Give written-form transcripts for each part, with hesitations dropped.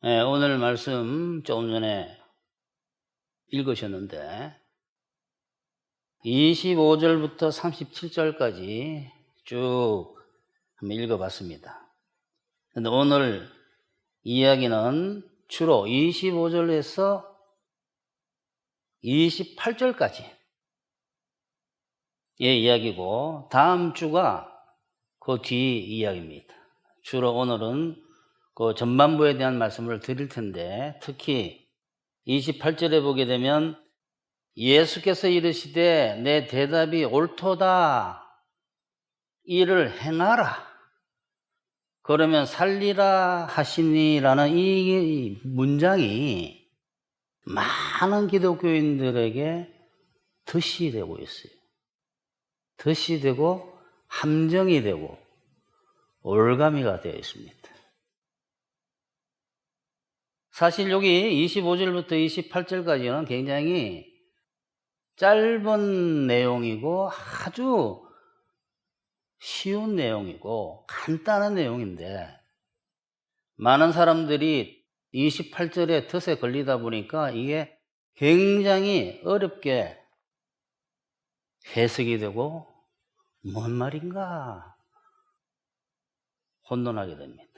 예, 오늘 말씀 조금 전에 읽으셨는데 25절부터 37절까지 쭉 한번 읽어봤습니다. 근데 오늘 이야기는 주로 25절에서 28절까지의 이야기고 다음 주가 그 뒤 이야기입니다. 주로 오늘은 그 전반부에 대한 말씀을 드릴 텐데 특히 28절에 보게 되면 예수께서 이르시되 내 대답이 옳도다 이를 행하라 그러면 살리라 하시니라는 이 문장이 많은 기독교인들에게 덫이 되고 있어요. 덫이 되고 함정이 되고 올가미가 되어 있습니다. 사실 여기 25절부터 28절까지는 굉장히 짧은 내용이고 아주 쉬운 내용이고 간단한 내용인데 많은 사람들이 28절에 덫에 걸리다 보니까 이게 굉장히 어렵게 해석이 되고 뭔 말인가 혼돈하게 됩니다.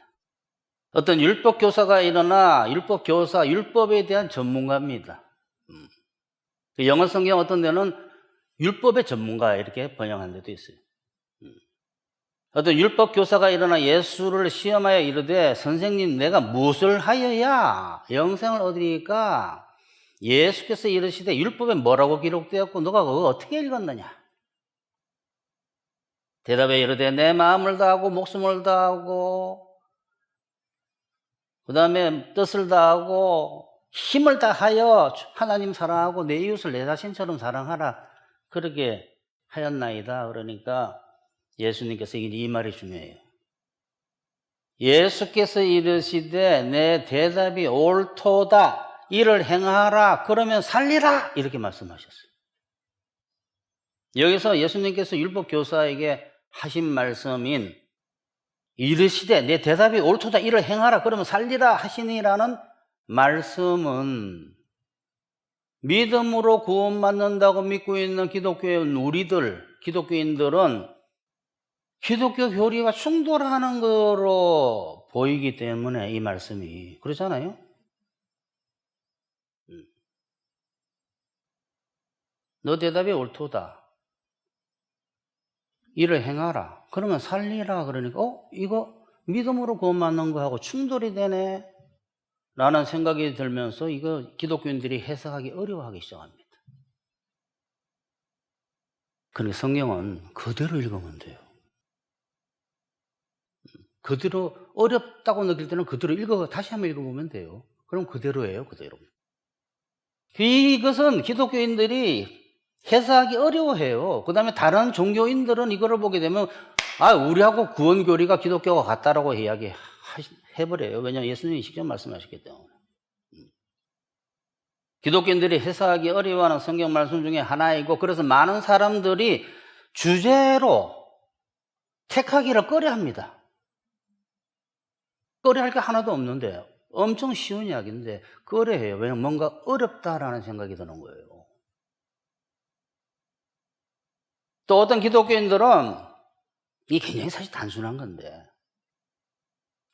어떤 율법 교사가 일어나 율법 교사, 율법에 대한 전문가입니다. 영어 성경 어떤 데는 율법의 전문가 이렇게 번역한 데도 있어요. 어떤 율법 교사가 일어나 예수를 시험하여 이르되 선생님 내가 무엇을 하여야 영생을 얻으리까? 예수께서 이르시되 율법에 뭐라고 기록되었고 너가 그거 어떻게 읽었느냐? 대답에 이르되 내 마음을 다하고 목숨을 다하고 그 다음에 뜻을 다하고 힘을 다하여 하나님 사랑하고 내 이웃을 내 자신처럼 사랑하라 그렇게 하였나이다. 그러니까 예수님께서 이 말이 중요해요. 예수께서 이르시되 내 대답이 옳도다 이를 행하라 그러면 살리라 이렇게 말씀하셨어요. 여기서 예수님께서 율법 교사에게 하신 말씀인 이르시되 내 대답이 옳도다 이를 행하라 그러면 살리라 하시니라는 말씀은 믿음으로 구원받는다고 믿고 있는 기독교인들은 기독교 교리와 충돌하는 거로 보이기 때문에 이 말씀이 그렇잖아요. 너 대답이 옳도다 이를 행하라 그러면 살리라 그러니까 이거 믿음으로 구원받는 거하고 충돌이 되네 라는 생각이 들면서 이거 기독교인들이 해석하기 어려워하기 시작합니다. 그러니까 성경은 그대로 읽으면 돼요. 그대로 어렵다고 느낄 때는 그대로 다시 한번 읽어보면 돼요. 그럼 그대로예요, 그대로. 이것은 기독교인들이 해석하기 어려워해요. 그 다음에 다른 종교인들은 이거를 보게 되면 우리하고 구원교리가 기독교가 같다라고 이야기해버려요. 왜냐하면 예수님이 직접 말씀하셨기 때문에. 기독교인들이 해석하기 어려워하는 성경 말씀 중에 하나이고 그래서 많은 사람들이 주제로 택하기를 꺼려합니다. 꺼려할 게 하나도 없는데 엄청 쉬운 이야기인데 꺼려해요. 왜냐하면 뭔가 어렵다라는 생각이 드는 거예요. 또 어떤 기독교인들은 이게 굉장히 사실 단순한 건데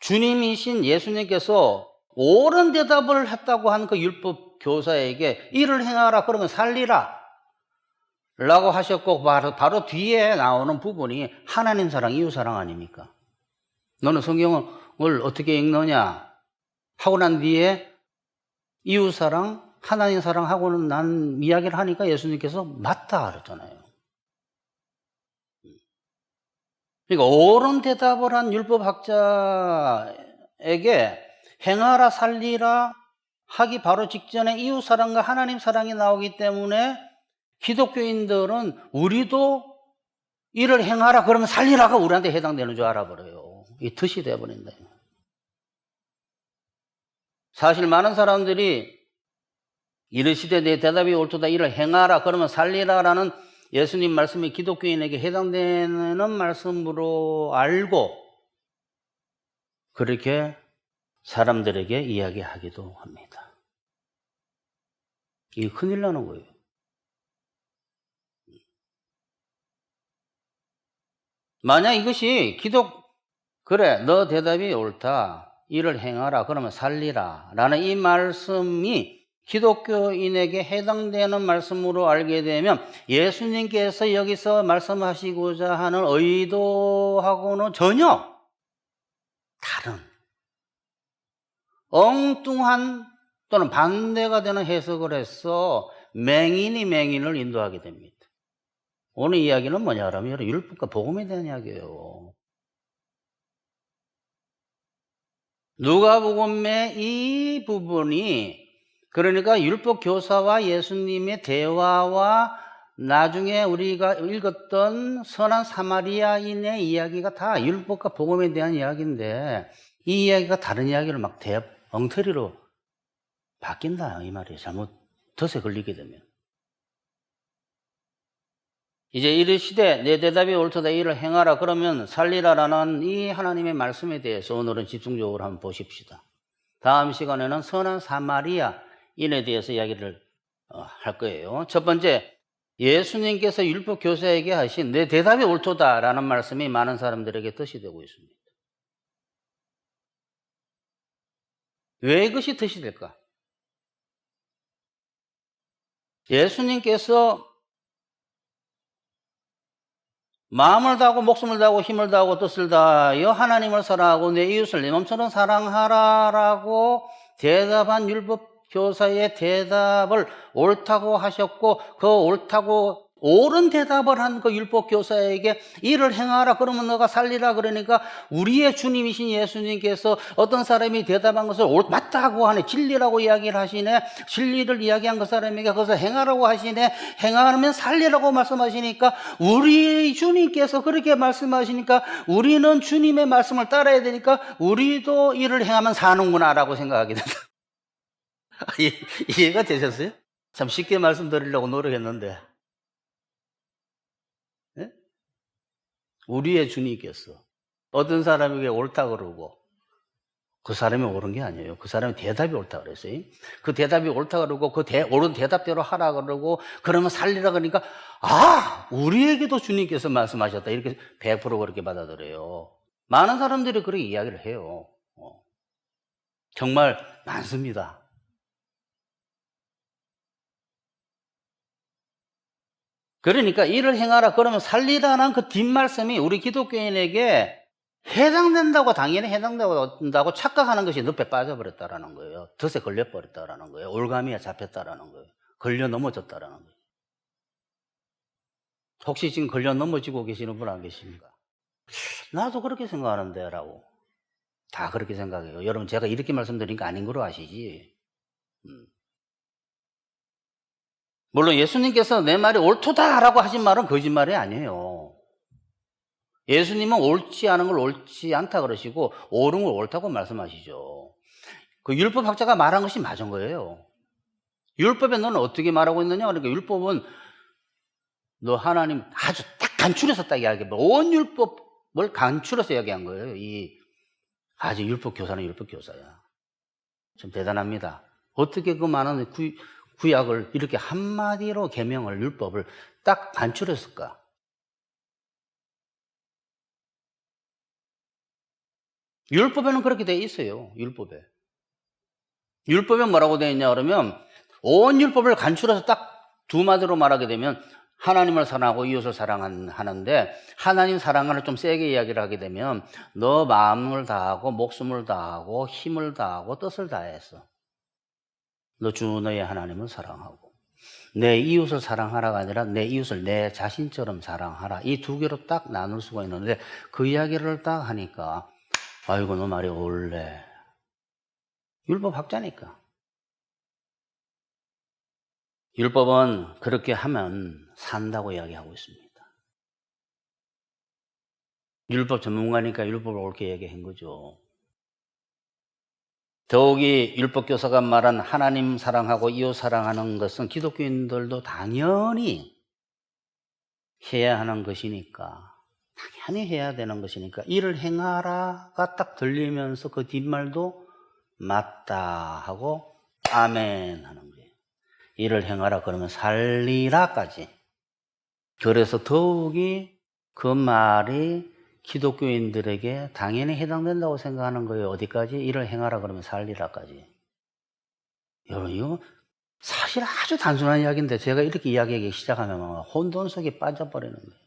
주님이신 예수님께서 옳은 대답을 했다고 한 그 율법 교사에게 이를 행하라 그러면 살리라 라고 하셨고 바로 뒤에 나오는 부분이 하나님 사랑, 이웃 사랑 아닙니까? 너는 성경을 어떻게 읽느냐 하고 난 뒤에 이웃 사랑, 하나님 사랑하고는 난 이야기를 하니까 예수님께서 맞다 그랬잖아요. 그러니까 옳은 대답을 한 율법학자에게 행하라 살리라 하기 바로 직전에 이웃 사랑과 하나님 사랑이 나오기 때문에 기독교인들은 우리도 이를 행하라 그러면 살리라가 우리한테 해당되는 줄 알아버려요. 이 덫이 되어버린다. 사실 많은 사람들이 이르시되 내 대답이 옳도다 이를 행하라 그러면 살리라라는 예수님 말씀이 기독교인에게 해당되는 말씀으로 알고 그렇게 사람들에게 이야기하기도 합니다. 이게 큰일 나는 거예요. 만약 이것이 그래, 너 대답이 옳다. 이를 행하라. 그러면 살리라. 라는 이 말씀이 기독교인에게 해당되는 말씀으로 알게 되면 예수님께서 여기서 말씀하시고자 하는 의도하고는 전혀 다른 엉뚱한 또는 반대가 되는 해석을 해서 맹인이 맹인을 인도하게 됩니다. 오늘 이야기는 뭐냐 하면 율법과 복음에 대한 이야기예요. 누가복음의 이 부분이 그러니까 율법 교사와 예수님의 대화와 나중에 우리가 읽었던 선한 사마리아인의 이야기가 다 율법과 복음에 대한 이야기인데 이 이야기가 다른 이야기를 막 엉터리로 바뀐다 이 말이에요. 잘못 덫에 걸리게 되면. 이제 이르시되 내 대답이 옳도다 이를 행하라 그러면 살리라라는 이 하나님의 말씀에 대해서 오늘은 집중적으로 한번 보십시다. 다음 시간에는 선한 사마리아인에 대해서 이야기를 할 거예요. 첫 번째, 예수님께서 율법 교사에게 하신 내 대답이 옳도다라는 말씀이 많은 사람들에게 덫이 되고 있습니다. 왜 이것이 덫이 될까? 예수님께서 마음을 다하고 목숨을 다하고 힘을 다하고 뜻을 다하여 하나님을 사랑하고 내 이웃을 내 몸처럼 사랑하라라고 대답한 율법 교사의 대답을 옳다고 하셨고 그 옳다고 옳은 대답을 한 그 율법 교사에게 이를 행하라 그러면 너가 살리라 그러니까 우리의 주님이신 예수님께서 어떤 사람이 대답한 것을 맞다고 하네 진리라고 이야기를 하시네 진리를 이야기한 그 사람에게 그것을 행하라고 하시네 행하면 살리라고 말씀하시니까 우리 주님께서 그렇게 말씀하시니까 우리는 주님의 말씀을 따라야 되니까 우리도 이를 행하면 사는구나 라고 생각하게 된다. 이해가 되셨어요? 참 쉽게 말씀드리려고 노력했는데 우리의 주님께서 어떤 사람에게 옳다 그러고 그 사람이 옳은 게 아니에요. 그 사람이 대답이 옳다 그랬어요. 그 대답이 옳다 그러고 그 옳은 대답대로 하라 그러고 그러면 살리라 그러니까 우리에게도 주님께서 말씀하셨다 이렇게 100% 그렇게 받아들여요. 많은 사람들이 그렇게 이야기를 해요. 정말 많습니다. 그러니까 이를 행하라 그러면 살리라는 그 뒷말씀이 우리 기독교인에게 해당된다고 당연히 해당된다고 착각하는 것이 늪에 빠져버렸다라는 거예요. 덫에 걸려버렸다라는 거예요. 올가미에 잡혔다라는 거예요. 걸려 넘어졌다라는 거예요. 혹시 지금 걸려 넘어지고 계시는 분 안 계십니까? 나도 그렇게 생각하는데 라고 다 그렇게 생각해요. 여러분 제가 이렇게 말씀드리니까 아닌 거로 아시지. 물론 예수님께서 내 말이 옳도다라고 하신 말은 거짓말이 아니에요. 예수님은 옳지 않은 걸 옳지 않다 그러시고 옳은 걸 옳다고 말씀하시죠. 그 율법학자가 말한 것이 맞은 거예요. 율법에 너는 어떻게 말하고 있느냐? 그러니까 율법은 너 하나님 아주 딱 간추려서 딱 이야기해. 온 율법을 간추려서 이야기한 거예요. 아주 율법 교사는 율법 교사야. 좀 대단합니다. 어떻게 그 많은 구약을 이렇게 한마디로 계명을 율법을 딱 간추렸을까? 율법에는 그렇게 돼 있어요. 율법에 뭐라고 되어 있냐 그러면 온 율법을 간추려서 딱 두 마디로 말하게 되면 하나님을 사랑하고 이웃을 사랑하는데 하나님 사랑을 좀 세게 이야기를 하게 되면 너 마음을 다하고 목숨을 다하고 힘을 다하고 뜻을 다해서 너 주 너의 하나님을 사랑하고 내 이웃을 사랑하라가 아니라 내 이웃을 내 자신처럼 사랑하라. 이 두 개로 딱 나눌 수가 있는데 그 이야기를 딱 하니까 아이고 너 말이 옳네. 율법 학자니까. 율법은 그렇게 하면 산다고 이야기하고 있습니다. 율법 전문가니까 율법을 옳게 얘기한 거죠. 더욱이 율법 교사가 말한 하나님 사랑하고 이웃 사랑하는 것은 기독교인들도 당연히 해야 하는 것이니까 당연히 해야 되는 것이니까 이를 행하라가 딱 들리면서 그 뒷말도 맞다 하고 아멘 하는 거예요. 이를 행하라 그러면 살리라까지. 그래서 더욱이 그 말이 기독교인들에게 당연히 해당된다고 생각하는 거예요. 어디까지? 이를 행하라 그러면 살리라까지. 여러분, 이거 사실 아주 단순한 이야기인데 제가 이렇게 이야기하기 시작하면 혼돈 속에 빠져버리는 거예요.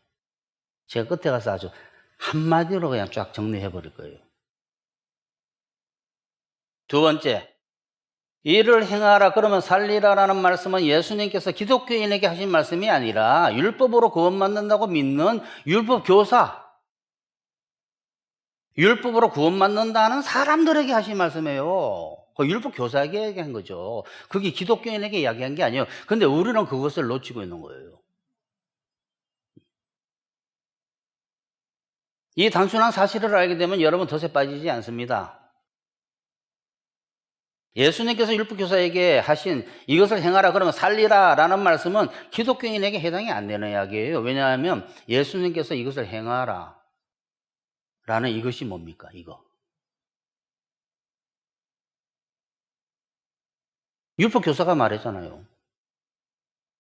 제가 끝에 가서 아주 한마디로 그냥 쫙 정리해 버릴 거예요. 두 번째, 이를 행하라 그러면 살리라라는 말씀은 예수님께서 기독교인에게 하신 말씀이 아니라 율법으로 구원받는다고 믿는 율법 교사, 율법으로 구원받는다는 사람들에게 하신 말씀이에요. 그 율법 교사에게 얘기한 거죠. 그게 기독교인에게 이야기한 게 아니에요. 근데 우리는 그것을 놓치고 있는 거예요. 이 단순한 사실을 알게 되면 여러분 덫에 빠지지 않습니다. 예수님께서 율법교사에게 하신 이것을 행하라 그러면 살리라 라는 말씀은 기독교인에게 해당이 안 되는 이야기예요. 왜냐하면 예수님께서 이것을 행하라 라는 이것이 뭡니까? 이거. 율법교사가 말했잖아요.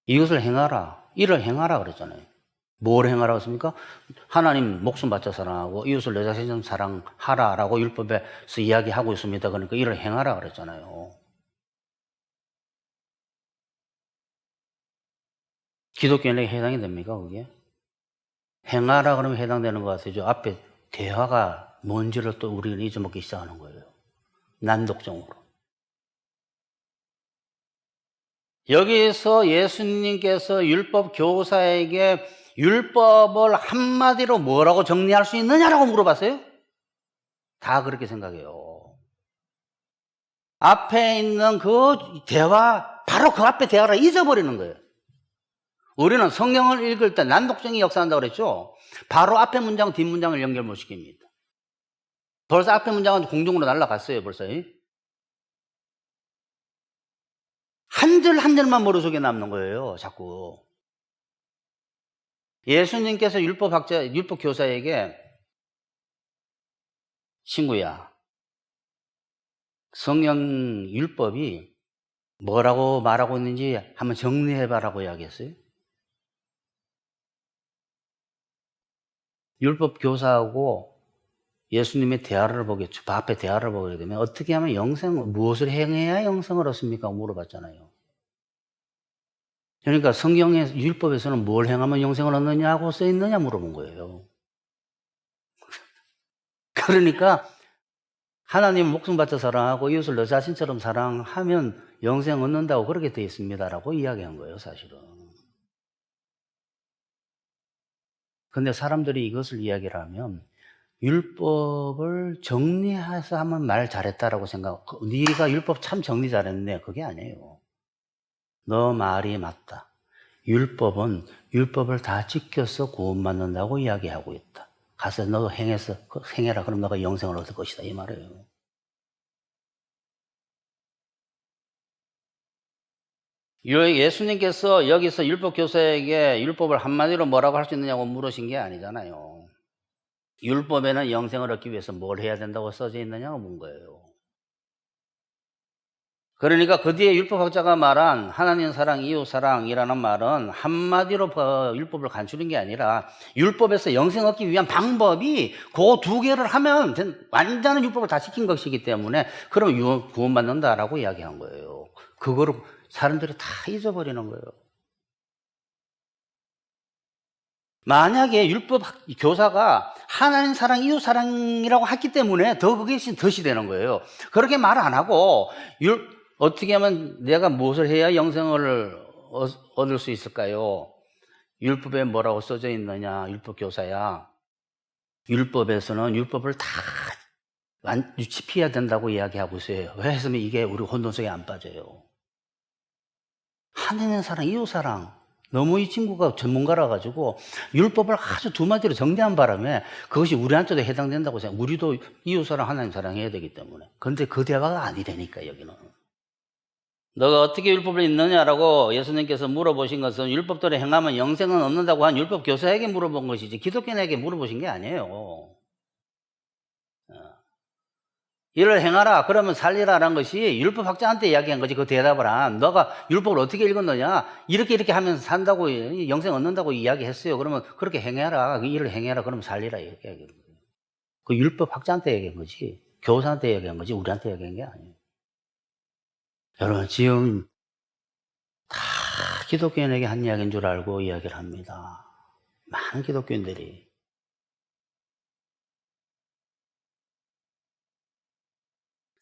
이것을 행하라, 이를 행하라 그랬잖아요. 뭘 행하라고 했습니까? 하나님 목숨 바쳐 사랑하고 이웃을 내 자신처럼 사랑하라라고 율법에서 이야기하고 있습니다. 그러니까 이를 행하라 그랬잖아요. 기독교인에게 해당이 됩니까, 그게? 행하라 그러면 해당되는 것 같아요. 앞에 대화가 뭔지를 또 우리는 잊어먹기 시작하는 거예요. 난독증으로. 여기서 예수님께서 율법 교사에게 율법을 한마디로 뭐라고 정리할 수 있느냐라고 물어봤어요? 다 그렇게 생각해요. 앞에 있는 그 대화, 바로 그 앞에 대화를 잊어버리는 거예요. 우리는 성경을 읽을 때 난독증이 역사한다고 그랬죠? 바로 앞에 문장, 뒷문장을 연결 못 시킵니다. 벌써 앞에 문장은 공중으로 날아갔어요, 벌써. 한 절 한 절만 머릿속에 남는 거예요, 자꾸. 예수님께서 율법 교사에게 친구야, 성경 율법이 뭐라고 말하고 있는지 한번 정리해봐라고 이야기했어요. 율법 교사하고 예수님의 대화를 보겠죠. 앞에 대화를 보게 되면 어떻게 하면 무엇을 행해야 영생을 얻습니까? 물어봤잖아요. 그러니까 성경의 율법에서는 뭘 행하면 영생을 얻느냐고 써 있느냐 물어본 거예요. 그러니까 하나님 목숨 바쳐 사랑하고 이웃을 너 자신처럼 사랑하면 영생 얻는다고 그렇게 되어 있습니다라고 이야기한 거예요, 사실은. 근데 사람들이 이것을 이야기를 하면 율법을 정리해서 하면 말 잘했다라고 생각하고 네가 율법 참 정리 잘했네. 그게 아니에요. 너 말이 맞다. 율법은 율법을 다 지켜서 구원받는다고 이야기하고 있다. 가서 너 행해라. 그럼 너가 영생을 얻을 것이다. 이 말이에요. 예수님께서 여기서 율법 교사에게 율법을 한마디로 뭐라고 할 수 있느냐고 물으신 게 아니잖아요. 율법에는 영생을 얻기 위해서 뭘 해야 된다고 써져 있느냐고 묻은 거예요. 그러니까 그 뒤에 율법학자가 말한 하나님 사랑, 이웃 사랑이라는 말은 한마디로 율법을 간추린 게 아니라 율법에서 영생 얻기 위한 방법이 그 두 개를 하면 완전한 율법을 다 지킨 것이기 때문에 그럼 구원받는다라고 이야기한 거예요. 그거를 사람들이 다 잊어버리는 거예요. 만약에 율법 교사가 하나님 사랑, 이웃 사랑이라고 했기 때문에 그게 덫이 되는 거예요. 그렇게 말 안 하고 어떻게 하면 내가 무엇을 해야 영생을 얻을 수 있을까요? 율법에 뭐라고 써져 있느냐, 율법 교사야. 율법에서는 율법을 다 지켜야 된다고 이야기하고 있어요. 왜 했으면 이게 우리 혼돈 속에 안 빠져요. 하나님 사랑, 이웃 사랑. 너무 이 친구가 전문가라 가지고 율법을 아주 두 마디로 정리한 바람에 그것이 우리한테도 해당된다고 생각해요. 우리도 이웃 사랑, 하나님 사랑해야 되기 때문에. 그런데 그 대화가 아니라니까 여기는. 너가 어떻게 율법을 읽느냐라고 예수님께서 물어보신 것은 율법대로 행하면 영생은 얻는다고 한 율법 교사에게 물어본 것이지 기독교인에게 물어보신 게 아니에요. 이를 행하라 그러면 살리라라는 것이 율법학자한테 이야기한 거지. 그 대답을 한 너가 율법을 어떻게 읽었느냐 이렇게 하면서 산다고 영생 얻는다고 이야기했어요. 그러면 그렇게 행해라 그 일을 행해라 그러면 살리라 이렇게 얘기한 거예요. 그 율법학자한테 얘기한 거지 교사한테 얘기한 거지 우리한테 얘기한 게 아니에요. 여러분 지금 다 기독교인에게 한 이야기인 줄 알고 이야기를 합니다. 많은 기독교인들이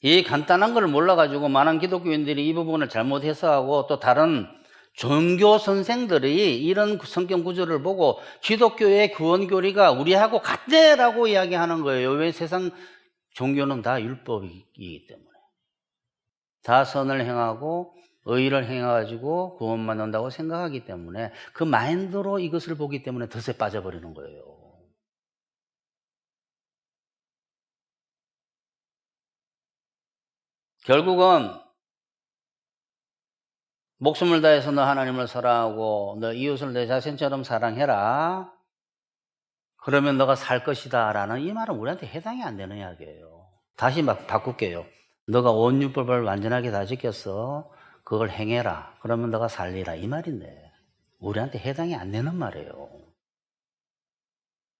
이 간단한 걸 몰라가지고 많은 기독교인들이 이 부분을 잘못 해석하고 또 다른 종교 선생들이 이런 성경 구절을 보고 기독교의 구원 교리가 우리하고 같대라고 이야기하는 거예요. 왜 세상 종교는 다 율법이기 때문에. 다 선을 행하고 의를 행해가지고 구원만 얻는다고 생각하기 때문에 그 마인드로 이것을 보기 때문에 덫에 빠져버리는 거예요. 결국은 목숨을 다해서 너 하나님을 사랑하고 너 이웃을 내 자신처럼 사랑해라. 그러면 너가 살 것이다 라는 이 말은 우리한테 해당이 안 되는 이야기예요. 다시 막 바꿀게요. 너가 온 율법을 완전하게 다 지켰어. 그걸 행해라. 그러면 너가 살리라. 이 말인데 우리한테 해당이 안 되는 말이에요.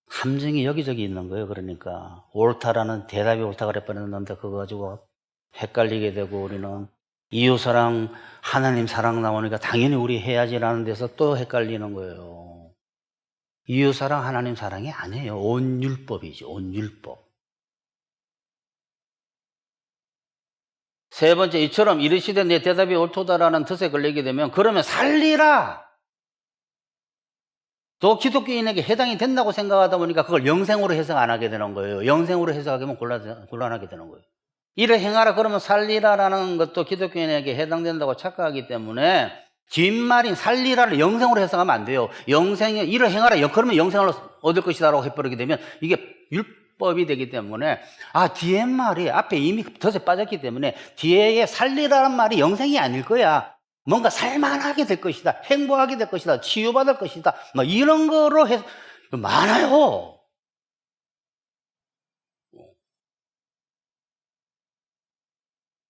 함정이 여기저기 있는 거예요. 그러니까 옳다라는 대답이 옳다 그래버렸는데 그거 가지고 헷갈리게 되고 우리는 이웃사랑 하나님 사랑 나오니까 당연히 우리 해야지라는 데서 또 헷갈리는 거예요. 이웃사랑 하나님 사랑이 아니에요. 온율법이죠. 온율법. 세 번째 이처럼 이르시되 내 대답이 옳도다라는 덫에 걸리게 되면 그러면 살리라. 또 기독교인에게 해당이 된다고 생각하다 보니까 그걸 영생으로 해석 안 하게 되는 거예요. 영생으로 해석하면 곤란하게 되는 거예요. 이를 행하라 그러면 살리라라는 것도 기독교인에게 해당된다고 착각하기 때문에 뒷말인 살리라를 영생으로 해석하면 안 돼요. 영생에 이를 행하라 그러면 영생을 얻을 것이다라고 해버리게 되면 이게 율법이 되기 때문에 뒤에 말이 앞에 이미 덫에 빠졌기 때문에 뒤에 살리라는 말이 영생이 아닐 거야. 뭔가 살만하게 될 것이다. 행복하게 될 것이다. 치유받을 것이다. 뭐 이런 거로 해서 많아요.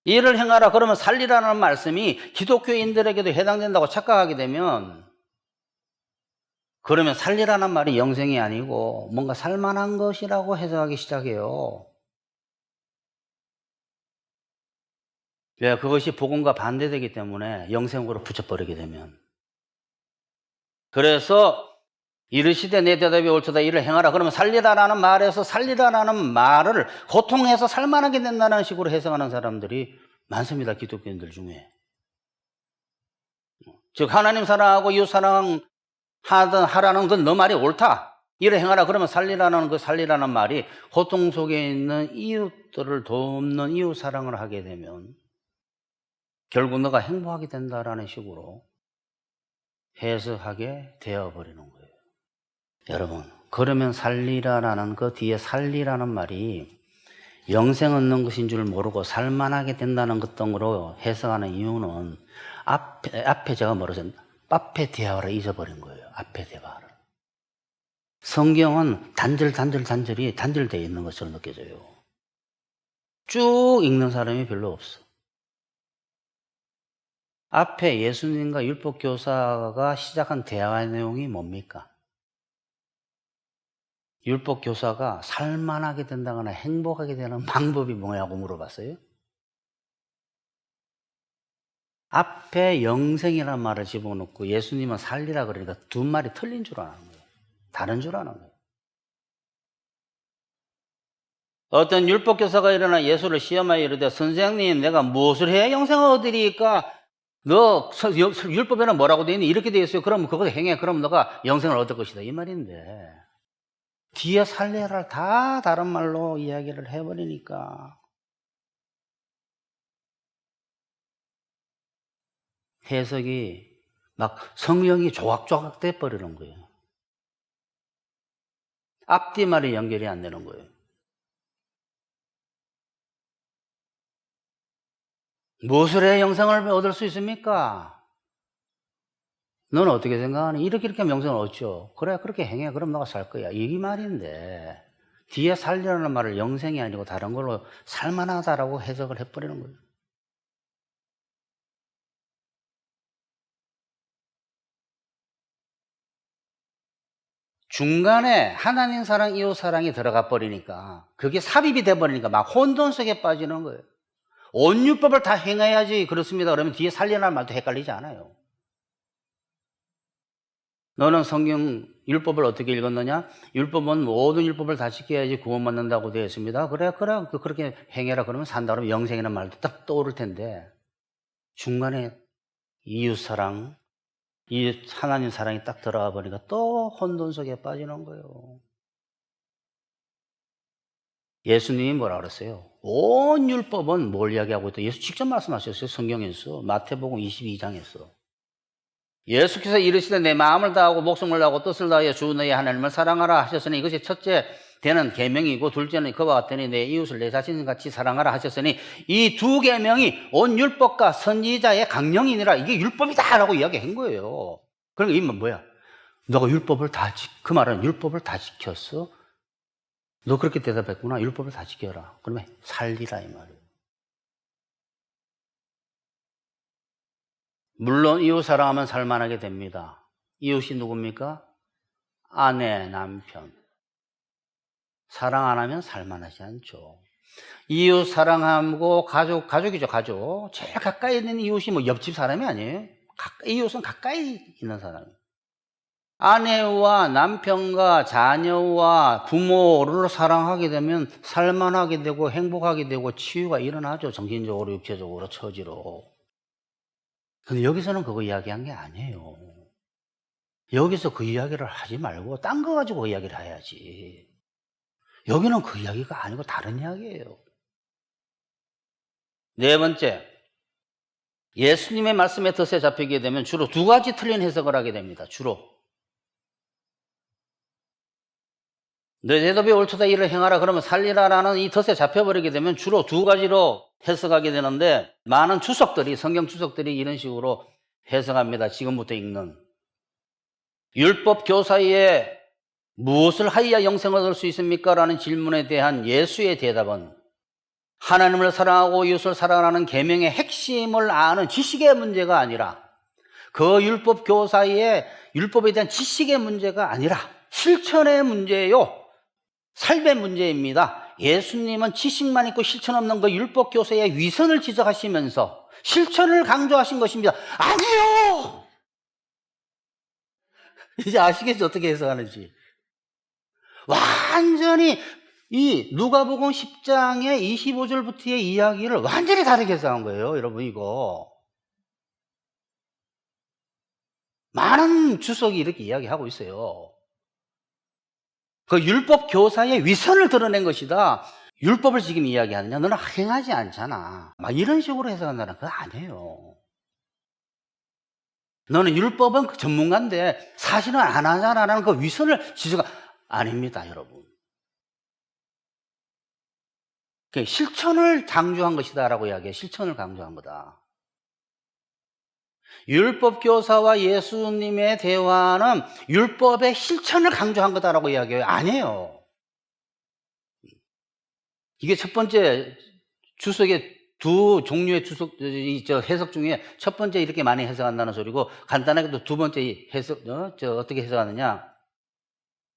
이를 행하라 그러면 살리라는 말씀이 기독교인들에게도 해당된다고 착각하게 되면 그러면 살리라는 말이 영생이 아니고 뭔가 살만한 것이라고 해석하기 시작해요. 왜? 그것이 복음과 반대되기 때문에 영생으로 붙여버리게 되면. 그래서 이르시되 내 대답이 옳도다 이를 행하라 그러면 살리라라는 말에서 살리라라는 말을 고통해서 살만하게 된다는 식으로 해석하는 사람들이 많습니다. 기독교인들 중에. 즉 하나님 사랑하고 이웃 사랑하라는 건 너 말이 옳다. 이를 행하라 그러면 살리라는 그 살리라는 말이 고통 속에 있는 이웃들을 돕는 이웃 사랑을 하게 되면 결국 너가 행복하게 된다라는 식으로 해석하게 되어버리는 거예요. 여러분, 그러면 살리라라는 그 뒤에 살리라는 말이 영생 얻는 것인 줄 모르고 살만하게 된다는 것 등으로 해석하는 이유는 앞에 제가 뭐라죠? 앞에 대화를 잊어버린 거예요. 앞에 대화를. 성경은 단절이 단절되어 있는 것처럼 느껴져요. 쭉 읽는 사람이 별로 없어. 앞에 예수님과 율법교사가 시작한 대화의 내용이 뭡니까? 율법교사가 살만하게 된다거나 행복하게 되는 방법이 뭐냐고 물어봤어요. 앞에 영생이라는 말을 집어넣고 예수님은 살리라 그러니까 두 말이 틀린 줄 아는 거예요. 다른 줄 아는 거예요. 어떤 율법교사가 일어나 예수를 시험하여 이르되 선생님 내가 무엇을 해야 영생을 얻으리까? 너 율법에는 뭐라고 되어 있니? 이렇게 되어 있어요. 그럼 그거 행해. 그럼 너가 영생을 얻을 것이다. 이 말인데 뒤에 살리라를 다 다른 말로 이야기를 해버리니까 해석이 막 성령이 조각조각 돼버리는 거예요. 앞뒤 말이 연결이 안 되는 거예요. 무엇을 해야 영생을 얻을 수 있습니까? 너는 어떻게 생각하니? 이렇게 하면 영생을 얻죠. 그래, 그렇게 행해. 그럼 너가 살 거야. 이 말인데 뒤에 살리라는 말을 영생이 아니고 다른 걸로 살만하다라고 해석을 해버리는 거예요. 중간에 하나님 사랑, 이웃 사랑이 들어가 버리니까 그게 삽입이 돼 버리니까 막 혼돈 속에 빠지는 거예요. 온 율법을 다 행해야지 그렇습니다. 그러면 뒤에 살리라는 말도 헷갈리지 않아요. 너는 성경 율법을 어떻게 읽었느냐? 율법은 모든 율법을 다 지켜야지 구원받는다고 되어 있습니다. 그래 그렇게 행해라 그러면 산다 그러면 영생이라는 말도 딱 떠오를 텐데 중간에 이웃 사랑, 이 하나님 사랑이 딱 들어가 보니까 또 혼돈 속에 빠지는 거예요. 예수님이 뭐라 그랬어요? 온 율법은 뭘 이야기하고 있다? 예수 직접 말씀하셨어요. 성경에서 마태복음 22장에서 예수께서 이르시되 내 마음을 다하고 목숨을 다하고 뜻을 다하여 주 너의 하나님을 사랑하라 하셨으니 이것이 첫째 되는 계명이고 둘째는 그와 같으니 내 이웃을 내 자신같이 사랑하라 하셨으니 이 두 계명이 온 율법과 선지자의 강령이니라. 이게 율법이다라고 이야기한 거예요. 그러니까 이 뭐야? 너가 율법을 그 말은 율법을 다 지켰어? 너 그렇게 대답했구나. 율법을 다 지켜라. 그러면 살리라 이 말이에요. 물론 이웃 사랑하면 살만하게 됩니다. 이웃이 누굽니까? 아내, 남편. 사랑 안 하면 살만하지 않죠. 이웃 사랑하고 가족이죠, 가족. 제일 가까이 있는 이웃이 뭐 옆집 사람이 아니에요. 이웃은 가까이 있는 사람이에요. 아내와 남편과 자녀와 부모를 사랑하게 되면 살만하게 되고 행복하게 되고 치유가 일어나죠. 정신적으로, 육체적으로, 처지로. 근데 여기서는 그거 이야기한 게 아니에요. 여기서 그 이야기를 하지 말고 딴 거 가지고 그 이야기를 해야지. 여기는 그 이야기가 아니고 다른 이야기예요. 네 번째, 예수님의 말씀에 덫에 잡히게 되면 주로 두 가지 틀린 해석을 하게 됩니다. 주로. 내 대답이 옳도다 이를 행하라 그러면 살리라라는 이 덫에 잡혀버리게 되면 주로 두 가지로 해석하게 되는데 많은 주석들이 성경 주석들이 이런 식으로 해석합니다. 지금부터 읽는 율법 교사에 무엇을 하여야 영생을 얻을 수 있습니까? 라는 질문에 대한 예수의 대답은 하나님을 사랑하고 이웃을 사랑하는 계명의 핵심을 아는 지식의 문제가 아니라 그 율법 교사의 율법에 대한 지식의 문제가 아니라 실천의 문제예요. 삶의 문제입니다. 예수님은 지식만 있고 실천 없는 그 율법 교사의 위선을 지적하시면서 실천을 강조하신 것입니다. 아니요! 이제 아시겠죠? 어떻게 해석하는지. 완전히 이 누가복음 10장의 25절부터의 이야기를 완전히 다르게 해석한 거예요. 여러분 이거. 많은 주석이 이렇게 이야기하고 있어요. 그 율법 교사의 위선을 드러낸 것이다. 율법을 지금 이야기하느냐? 너는 행하지 않잖아. 막 이런 식으로 해석한다는 그거 아니에요. 너는 율법은 전문가인데 사실은 안 하잖아라는 그 위선을 지적한 아닙니다, 여러분. 실천을 강조한 것이다라고 이야기해요. 실천을 강조한 거다. 율법 교사와 예수님의 대화는 율법의 실천을 강조한 거다라고 이야기해요. 아니에요. 이게 첫 번째 주석의 두 종류의 해석 중에 첫 번째 이렇게 많이 해석한다는 소리고 간단하게도 두 번째 해석 어떻게 해석하느냐?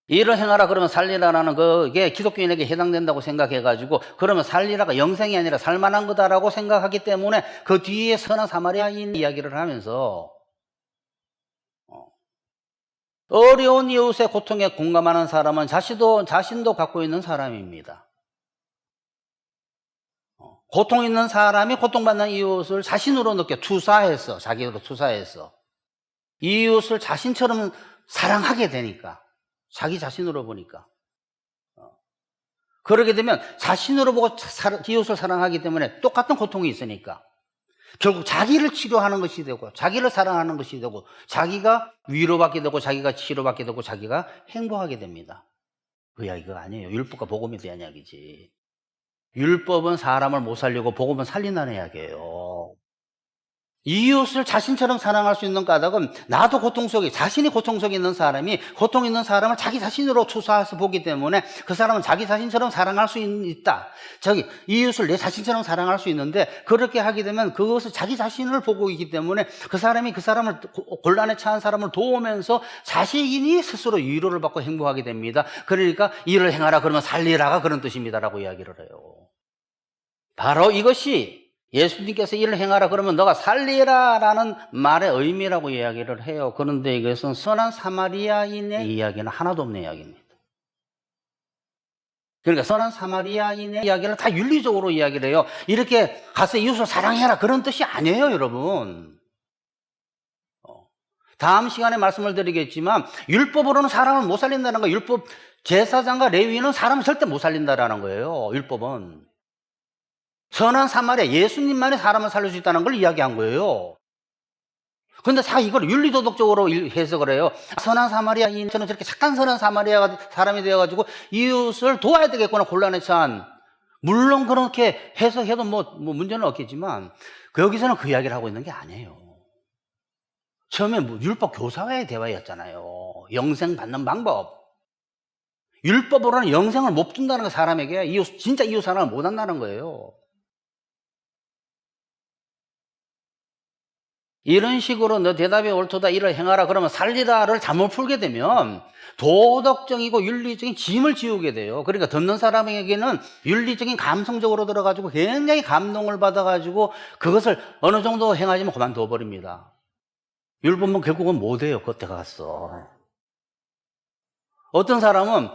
이를 행하라 그러면 살리라라는 그게 기독교인에게 해당된다고 생각해가지고 그러면 살리라가 영생이 아니라 살만한 거다라고 생각하기 때문에 그 뒤에 선한 사마리아인 이야기를 하면서 어려운 이웃의 고통에 공감하는 사람은 자신도 갖고 있는 사람입니다. 고통 있는 사람이 고통받는 이웃을 자신으로 느껴 자기로 투사해서 이웃을 자신처럼 사랑하게 되니까 자기 자신으로 보니까 그러게 되면 자신으로 보고 이웃을 사랑하기 때문에 똑같은 고통이 있으니까 결국 자기를 치료하는 것이 되고 자기를 사랑하는 것이 되고 자기가 위로받게 되고 자기가 치료받게 되고 자기가 행복하게 됩니다. 그 이야기가 아니에요. 율법과 복음에 대한 이야기지. 율법은 사람을 못 살리고 복음은 살린다는 이야기예요. 이웃을 자신처럼 사랑할 수 있는 까닭은 나도 자신이 고통 속에 있는 사람이 고통 있는 사람을 자기 자신으로 추사해서 보기 때문에 그 사람은 자기 자신처럼 사랑할 수 있다. 이웃을 내 자신처럼 사랑할 수 있는데 그렇게 하게 되면 그것을 자기 자신을 보고 있기 때문에 그 사람을 곤란에 처한 사람을 도우면서 자신이 스스로 위로를 받고 행복하게 됩니다. 그러니까 일을 행하라 그러면 살리라가 그런 뜻입니다라고 이야기를 해요. 바로 이것이 예수님께서 일을 행하라 그러면 너가 살리라 라는 말의 의미라고 이야기를 해요. 그런데 이것은 선한 사마리아인의 이야기는 하나도 없는 이야기입니다. 그러니까 선한 사마리아인의 이야기를 다 윤리적으로 이야기를 해요. 이렇게 가서 이웃을 사랑해라 그런 뜻이 아니에요, 여러분. 다음 시간에 말씀을 드리겠지만 율법으로는 사람을 못 살린다는 거예요. 율법 제사장과 레위인은 사람을 절대 못 살린다라는 거예요. 율법은. 선한 사마리아, 예수님만이 사람을 살릴 수 있다는 걸 이야기한 거예요. 근데 이걸 윤리도덕적으로 해석을 해요. 선한 사마리아인처럼 저렇게 착한 선한 사마리아 사람이 되어가지고 이웃을 도와야 되겠구나, 곤란에 처한. 물론 그렇게 해석해도 문제는 없겠지만, 여기서는 그 이야기를 하고 있는 게 아니에요. 처음에 율법 교사와의 대화였잖아요. 영생 받는 방법. 율법으로는 영생을 못 준다는 거, 사람에게. 진짜 이웃 사랑을 못 한다는 거예요. 이런 식으로 너 대답이 옳도다, 일을 행하라 그러면 살리라를 잘못 풀게 되면 도덕적이고 윤리적인 짐을 지우게 돼요. 그러니까 듣는 사람에게는 윤리적인 감성적으로 들어가지고 굉장히 감동을 받아가지고 그것을 어느 정도 행하지만 그만둬 버립니다. 율법은 결국은 못해요. 그때 가서. 어떤 사람은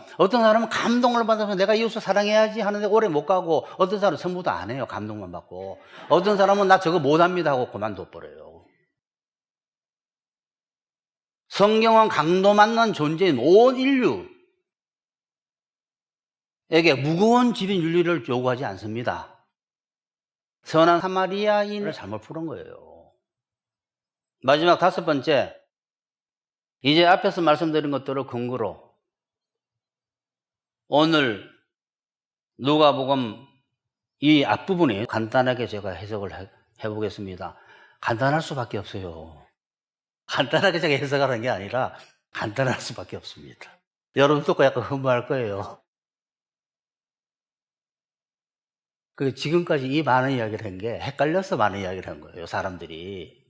감동을 받아서 내가 이웃을 사랑해야지 하는데 오래 못 가고, 어떤 사람은 전부도 안 해요. 감동만 받고. 어떤 사람은 나 저거 못합니다 하고 그만둬 버려요. 성경은 강도 만난 존재인 온 인류에게 무거운 지린 윤리를 요구하지 않습니다. 선한 사마리아인을 잘못 푸는 거예요. 마지막 5번째, 이제 앞에서 말씀드린 것들을 근거로 오늘 누가복음 이 앞부분에 간단하게 제가 해석을 해보겠습니다. 간단할 수밖에 없어요. 간단하게 제가 해석하는 게 아니라 간단할 수밖에 없습니다. 여러분도 약간 흥분할 거예요. 지금까지 이 많은 이야기를 한 게 헷갈려서 많은 이야기를 한 거예요, 사람들이.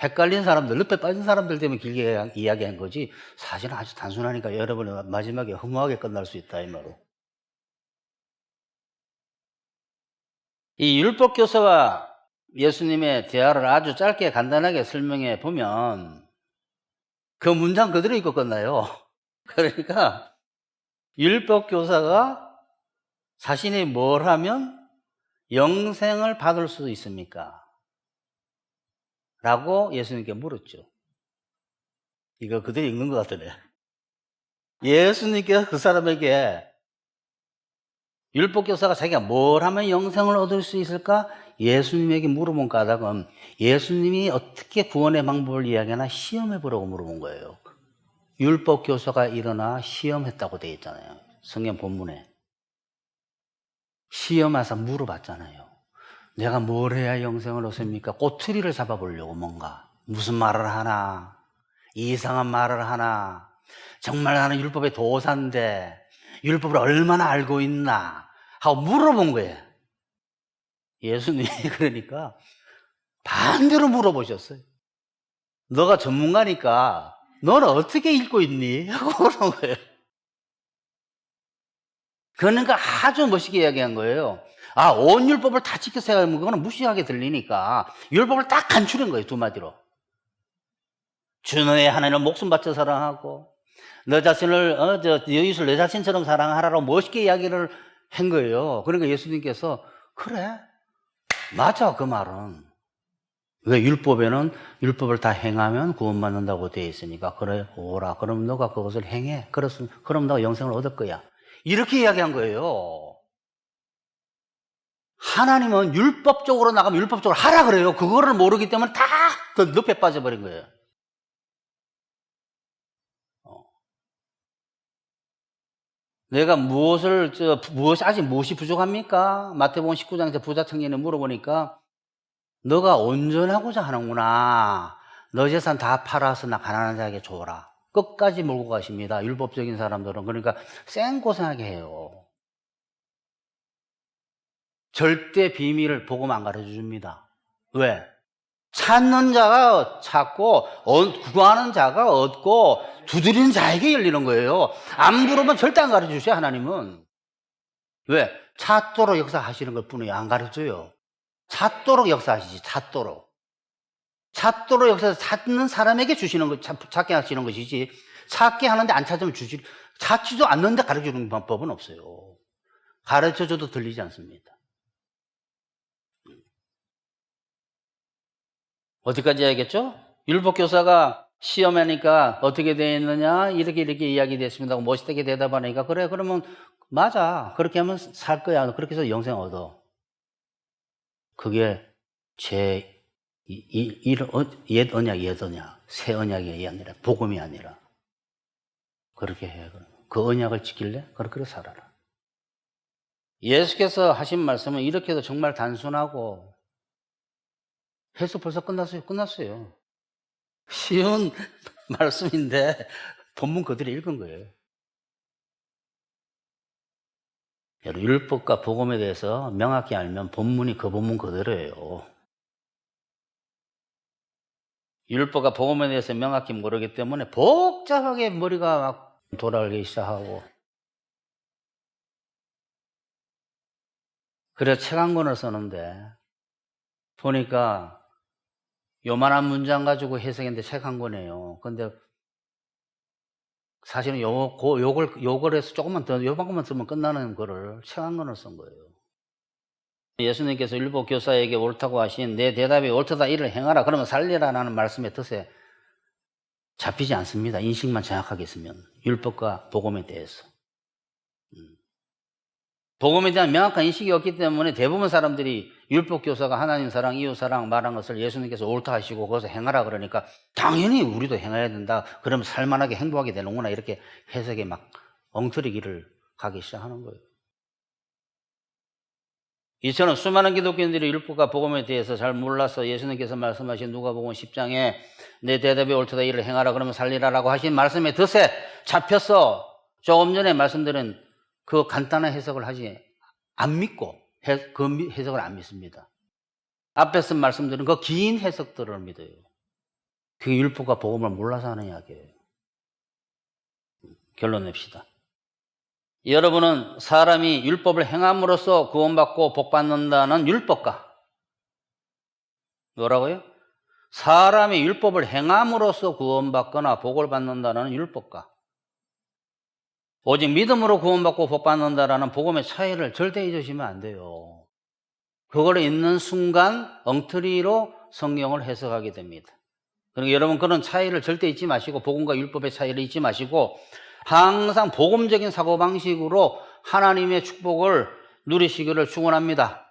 헷갈린 사람들, 늪에 빠진 사람들 때문에 길게 이야기한 거지, 사실은 아주 단순하니까 여러분이 마지막에 허무하게 끝날 수 있다, 이 말로. 이 율법교사와 예수님의 대화를 아주 짧게 간단하게 설명해 보면 그 문장 그대로 읽고 끝나요. 그러니까 율법교사가 자신이 뭘 하면 영생을 받을 수 있습니까? 라고 예수님께 물었죠. 이거 그대로 읽는 것 같으네. 예수님께서 그 사람에게 율법교사가 자기가 뭘 하면 영생을 얻을 수 있을까? 예수님에게 물어본 까닭은 예수님이 어떻게 구원의 방법을 이야기하나 시험해보라고 물어본 거예요. 율법교사가 일어나 시험했다고 되어 있잖아요. 성경 본문에. 시험해서 물어봤잖아요. 내가 뭘 해야 영생을 얻습니까? 꼬투리를 잡아보려고 뭔가. 무슨 말을 하나? 이상한 말을 하나? 정말 나는 율법의 도사인데 율법을 얼마나 알고 있나? 하고 물어본 거예요. 예수님이 그러니까 반대로 물어보셨어요. 너가 전문가니까 너는 어떻게 읽고 있니? 하고 그런 거예요. 그러니까 아주 멋있게 이야기한 거예요. 온 율법을 다 지켜서 하면 그거는 무시하게 들리니까 율법을 딱 간추린 거예요, 2마디로. 주 너의 하나님을 목숨 바쳐 사랑하고 너 자신을 이웃을 내 자신처럼 사랑하라고 멋있게 이야기를 한 거예요. 그러니까 예수님께서 그래, 맞아, 그 말은. 왜 율법에는 율법을 다 행하면 구원받는다고 되어 있으니까 그래, 오라. 그럼 너가 그것을 행해. 그럼 너가 영생을 얻을 거야. 이렇게 이야기한 거예요. 하나님은 율법적으로 나가면 율법적으로 하라 그래요. 그거를 모르기 때문에 다 그 늪에 빠져버린 거예요. 내가 아직 무엇이 부족합니까? 마태복음 19장에서 부자 청년이 물어보니까 너가 온전하고자 하는구나. 너 재산 다 팔아서 나 가난한 자에게 줘라. 끝까지 몰고 가십니다. 율법적인 사람들은. 그러니까 생고생하게 해요. 절대 비밀을 복음 안 가르쳐 줍니다. 왜? 찾는 자가 찾고 구하는 자가 얻고 두드리는 자에게 열리는 거예요. 안 물으면 절대 안 가르쳐 주셔요. 하나님은. 왜? 찾도록 역사하시는 것 뿐이에요. 안 가르쳐줘요. 찾도록 역사하시지. 찾도록 역사해서 찾는 사람에게 주시는 거, 찾게 하시는 것이지, 찾게 하는데 안 찾으면 찾지도 않는데 가르쳐 주는 방법은 없어요. 가르쳐 줘도 들리지 않습니다. 어디까지 해야겠죠? 율법교사가 시험하니까 어떻게 되어 있느냐, 이렇게 이야기 됐습니다 하고 멋있게 대답하니까, 그래, 그러면 맞아, 그렇게 하면 살 거야, 그렇게 해서 영생 얻어. 그게 옛 언약, 새 언약이 아니라, 복음이 아니라. 그렇게 해. 그 언약을 지킬래? 그렇게 살아라. 예수께서 하신 말씀은 이렇게 해도 정말 단순하고, 해서 벌써 끝났어요. 쉬운 말씀인데, 본문 그대로 읽은 거예요. 율법과 복음에 대해서 명확히 알면 본문이 그 본문 그대로예요. 율법과 복음에 대해서 명확히 모르기 때문에 복잡하게 머리가 막 돌아가기 시작하고, 그래서 책 한 권을 쓰는데 보니까 요만한 문장 가지고 해석했는데 책 한 권이에요. 근데 사실은 요걸 해서 조금만 더, 요만큼만 쓰면 끝나는 거를 책 한 권을 쓴 거예요. 예수님께서 율법 교사에게 옳다고 하신 내 대답이 옳다 이를 행하라 그러면 살리라라는 말씀의 뜻에 잡히지 않습니다. 인식만 정확하게 있으면. 율법과 복음에 대해서. 복음에 대한 명확한 인식이 없기 때문에 대부분 사람들이 율법 교사가 하나님 사랑, 이웃 사랑 말한 것을 예수님께서 옳다 하시고 거기서 행하라 그러니까 당연히 우리도 행해야 된다. 그러면 살만하게 행복하게 되는구나. 이렇게 해석에 막 엉터리기를 가기 시작하는 거예요. 이처럼 수많은 기독교인들이 율법과 복음에 대해서 잘 몰라서 예수님께서 말씀하신 누가복음 10장에 내 대답이 옳다 이를 행하라 그러면 살리라라고 하신 말씀의 뜻에 잡혀서 조금 전에 말씀드린 그 간단한 해석을 안 믿고 그 해석을 안 믿습니다. 앞에서 말씀드린 그 긴 해석들을 믿어요. 그게 율법과 복음을 몰라서 하는 이야기예요. 결론 냅시다. 여러분은 사람이 율법을 행함으로써 구원받고 복받는다는 율법과, 뭐라고요? 사람이 율법을 행함으로써 구원받거나 복을 받는다는 율법과 오직 믿음으로 구원받고 복받는다라는 복음의 차이를 절대 잊으시면 안 돼요. 그걸 잊는 순간 엉터리로 성경을 해석하게 됩니다. 그러니까 여러분 그런 차이를 절대 잊지 마시고 복음과 율법의 차이를 잊지 마시고 항상 복음적인 사고방식으로 하나님의 축복을 누리시기를 축원합니다.